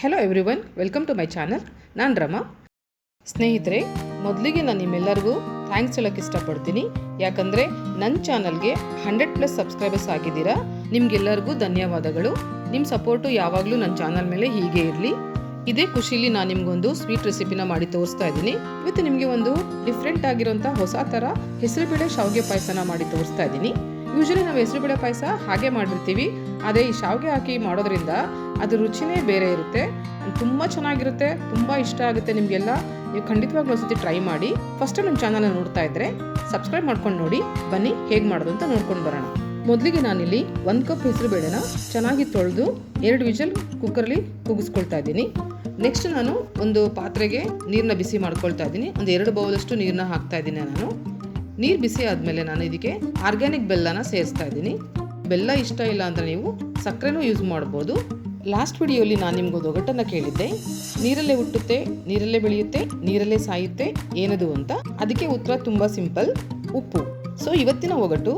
Hello everyone, welcome to my channel. ನಾನು ರಮಾ. ಸ್ನೇಹಿತರೆ, ಮೊದಲಿಗೆ ನಾನು ನಿಮ್ಮೆಲ್ಲರಿಗೂ ಥ್ಯಾಂಕ್ಸ್ ಹೇಳೋಕ್ಕೆ ಇಷ್ಟಪಡ್ತೀನಿ. ಯಾಕಂದರೆ ನನ್ನ ಚಾನಲ್ಗೆ 100+ ಸಬ್ಸ್ಕ್ರೈಬರ್ಸ್ ಆಗಿದ್ದೀರಾ. ನಿಮಗೆಲ್ಲರಿಗೂ ಧನ್ಯವಾದಗಳು. ನಿಮ್ಮ ಸಪೋರ್ಟು ಯಾವಾಗಲೂ ನನ್ನ ಚಾನಲ್ ಮೇಲೆ ಹೀಗೆ ಇರಲಿ. ಇದೇ ಖುಷಿಲಿ ನಾನು ನಿಮಗೊಂದು ಸ್ವೀಟ್ ರೆಸಿಪಿನ ಮಾಡಿ ತೋರಿಸ್ತಾ ಇದ್ದೀನಿ. ಇವತ್ತು ನಿಮಗೆ ಒಂದು ಡಿಫ್ರೆಂಟ್ ಆಗಿರೋಂಥ ಹೊಸ ಥರ ಹೆಸರುಬೇಳೆ ಶಾವಿಗೆ ಪಾಯಸನ ಮಾಡಿ ತೋರಿಸ್ತಾ ಇದ್ದೀನಿ. ಯೂಶಲಿ ನಾವು ಹೆಸರುಬೇಳೆ ಪಾಯಸ ಹಾಗೆ ಮಾಡಿರ್ತೀವಿ, ಆದರೆ ಈ ಶಾವಿಗೆ ಹಾಕಿ ಮಾಡೋದ್ರಿಂದ ಅದ್ರ ರುಚಿನೇ ಬೇರೆ ಇರುತ್ತೆ. ತುಂಬ ಚೆನ್ನಾಗಿರುತ್ತೆ, ತುಂಬ ಇಷ್ಟ ಆಗುತ್ತೆ ನಿಮಗೆಲ್ಲ. ನೀವು ಖಂಡಿತವಾಗ್ಲೂ ಒಂದ್ಸತಿ ಟ್ರೈ ಮಾಡಿ. ಫಸ್ಟ್ ನಮ್ಮ ಚಾನಲ್ನ ನೋಡ್ತಾ ಇದ್ದರೆ ಸಬ್ಸ್ಕ್ರೈಬ್ ಮಾಡ್ಕೊಂಡು ನೋಡಿ. ಬನ್ನಿ ಹೇಗೆ ಮಾಡೋದು ಅಂತ ನೋಡ್ಕೊಂಡು ಬರೋಣ. ಮೊದಲಿಗೆ ನಾನಿಲ್ಲಿ 1 ಕಪ್ ಹೆಸರುಬೇಳೆನ ಚೆನ್ನಾಗಿ ತೊಳೆದು 2 ವಿಷಲ್ ಕುಕ್ಕರ್ಲಿ ಕೂಗಿಸ್ಕೊಳ್ತಾ ಇದ್ದೀನಿ. ನೆಕ್ಸ್ಟ್ ನಾನು ಒಂದು ಪಾತ್ರೆಗೆ ನೀರನ್ನ ಬಿಸಿ ಮಾಡ್ಕೊಳ್ತಾ ಇದ್ದೀನಿ. ಒಂದು 2 ಬೌಲಷ್ಟು ನೀರನ್ನ ಹಾಕ್ತಾ ಇದ್ದೀನಿ. ನಾನು ನೀರು ಬಿಸಿ ಆದಮೇಲೆ ನಾನು ಇದಕ್ಕೆ ಆರ್ಗ್ಯಾನಿಕ್ ಬೆಲ್ಲನ ಸೇರಿಸ್ತಾ ಇದ್ದೀನಿ. ಬೆಲ್ಲ ಇಷ್ಟ ಇಲ್ಲ ಅಂದರೆ ನೀವು ಸಕ್ಕರೆನೂ ಯೂಸ್ ಮಾಡ್ಬೋದು. ಲಾಸ್ಟ್ ವಿಡಿಯೋಲಿ ನಾನು ನಿಮ್ಗೊಂದು ಒಗಟನ್ನು ಕೇಳಿದ್ದೆ, ನೀರಲ್ಲೇ ಹುಟ್ಟುತ್ತೆ, ನೀರಲ್ಲೇ ಬೆಳೆಯುತ್ತೆ, ನೀರಲ್ಲೇ ಸಾಯುತ್ತೆ, ಏನದು ಅಂತ. ಅದಕ್ಕೆ ಉತ್ತರ ತುಂಬ ಸಿಂಪಲ್, ಉಪ್ಪು. ಸೊ ಇವತ್ತಿನ ಒಗಟು,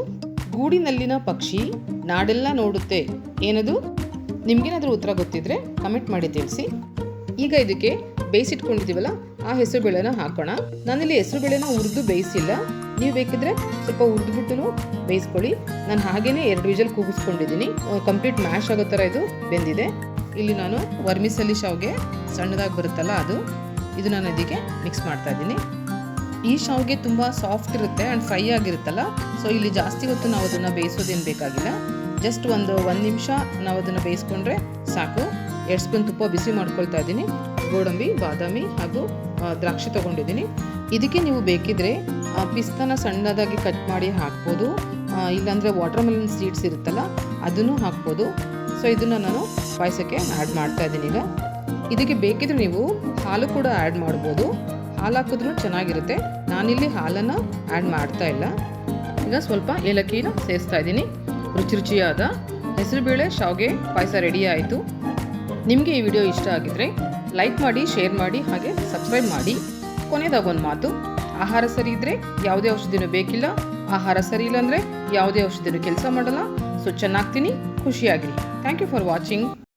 ಗೂಡಿನಲ್ಲಿನ ಪಕ್ಷಿ ನಾಡೆಲ್ಲ ನೋಡುತ್ತೆ, ಏನದು? ನಿಮ್ಗೇನಾದರೂ ಉತ್ತರ ಗೊತ್ತಿದ್ರೆ ಕಮೆಂಟ್ ಮಾಡಿ ತಿಳಿಸಿ. ಈಗ ಇದಕ್ಕೆ ಬೇಯಿಸಿಟ್ಕೊಂಡಿದ್ದೀವಲ್ಲ ಆ ಹೆಸರುಬೇಳೆನ ಹಾಕೋಣ. ನಾನಿಲ್ಲಿ ಹೆಸರುಬೇಳೆನ ಹುರಿದು ಬೇಯಿಸಿಲ್ಲ, ನೀವು ಬೇಕಿದ್ರೆ ಸ್ವಲ್ಪ ಹುರಿದ್ಬಿಟ್ಟು ಬೇಯಿಸ್ಕೊಳ್ಳಿ. ನಾನು ಹಾಗೇನೆ 2 ವಿಷಲ್ ಕೂಗಿಸ್ಕೊಂಡಿದ್ದೀನಿ. ಕಂಪ್ಲೀಟ್ ಮ್ಯಾಶ್ ಆಗೋ ಥರ ಇದು ಬೆಂದಿದೆ. ಇಲ್ಲಿ ನಾನು ವರ್ಮಿಸಲಿ ಶಾವಿಗೆ ಸಣ್ಣದಾಗಿ ಬರುತ್ತಲ್ಲ ಇದು ನಾನು ಇದಕ್ಕೆ ಮಿಕ್ಸ್ ಮಾಡ್ತಾ ಇದ್ದೀನಿ. ಈ ಶಾವಿಗೆ ತುಂಬ ಸಾಫ್ಟ್ ಇರುತ್ತೆ ಆ್ಯಂಡ್ ಫ್ರೈ ಆಗಿರುತ್ತಲ್ಲ, ಸೊ ಇಲ್ಲಿ ಜಾಸ್ತಿ ಹೊತ್ತು ನಾವು ಅದನ್ನು ಬೇಯಿಸೋದೇನು ಬೇಕಾಗಿಲ್ಲ. ಜಸ್ಟ್ ಒಂದು 1 ನಿಮಿಷ ನಾವು ಅದನ್ನು ಬೇಯಿಸ್ಕೊಂಡ್ರೆ ಸಾಕು. 2 ಸ್ಪೂನ್ ತುಪ್ಪ ಬಿಸಿ ಮಾಡ್ಕೊಳ್ತಾ ಇದ್ದೀನಿ. ಗೋಡಂಬಿ, ಬಾದಾಮಿ ಹಾಗೂ ದ್ರಾಕ್ಷಿ ತೊಗೊಂಡಿದ್ದೀನಿ. ಇದಕ್ಕೆ ನೀವು ಬೇಕಿದ್ರೆ ಪಿಸ್ತಾನ ಸಣ್ಣದಾಗಿ ಕಟ್ ಮಾಡಿ ಹಾಕ್ಬೋದು, ಇಲ್ಲಾಂದರೆ ವಾಟರ್ಮೆಲನ್ ಸೀಡ್ಸ್ ಇರುತ್ತಲ್ಲ ಅದನ್ನು ಹಾಕ್ಬೋದು. ಸೊ ಇದನ್ನು ನಾನು ಪಾಯಸಕ್ಕೆ ಆ್ಯಡ್ ಮಾಡ್ತಾ ಇದ್ದೀನಿ. ಈಗ ಇದಕ್ಕೆ ಬೇಕಿದ್ರೆ ನೀವು ಹಾಲು ಕೂಡ ಆ್ಯಡ್ ಮಾಡ್ಬೋದು. ಹಾಲು ಹಾಕಿದ್ರೂ ಚೆನ್ನಾಗಿರುತ್ತೆ. ನಾನಿಲ್ಲಿ ಹಾಲನ್ನು ಆ್ಯಡ್ ಮಾಡ್ತಾ ಇಲ್ಲ. ಈಗ ಸ್ವಲ್ಪ ಏಲಕ್ಕಿನ ಸೇರಿಸ್ತಾ ಇದ್ದೀನಿ. ರುಚಿಯಾದ ಹೆಸರುಬೇಳೆ ಶಾವಿಗೆ ಪಾಯಸ ರೆಡಿ ಆಯಿತು. ನಿಮಗೆ ಈ ವಿಡಿಯೋ ಇಷ್ಟ ಆಗಿದ್ರೆ ಲೈಕ್ ಮಾಡಿ, ಶೇರ್ ಮಾಡಿ, ಹಾಗೆ ಸಬ್ಸ್ಕ್ರೈಬ್ ಮಾಡಿ. ಕೊನೆಯದಾಗೊಂದು ಮಾತು, ಆಹಾರ ಸರಿ ಇದ್ದರೆ ಯಾವುದೇ ಔಷಧಿನೂ ಬೇಕಿಲ್ಲ, ಆಹಾರ ಸರಿ ಇಲ್ಲ ಅಂದರೆ ಯಾವುದೇ ಔಷಧಿನೂ ಕೆಲಸ ಮಾಡಲ್ಲ. ಸೊ ಚೆನ್ನಾಗ್ತೀನಿ, ಖುಷಿಯಾಗಿರಿ. Thank you for watching.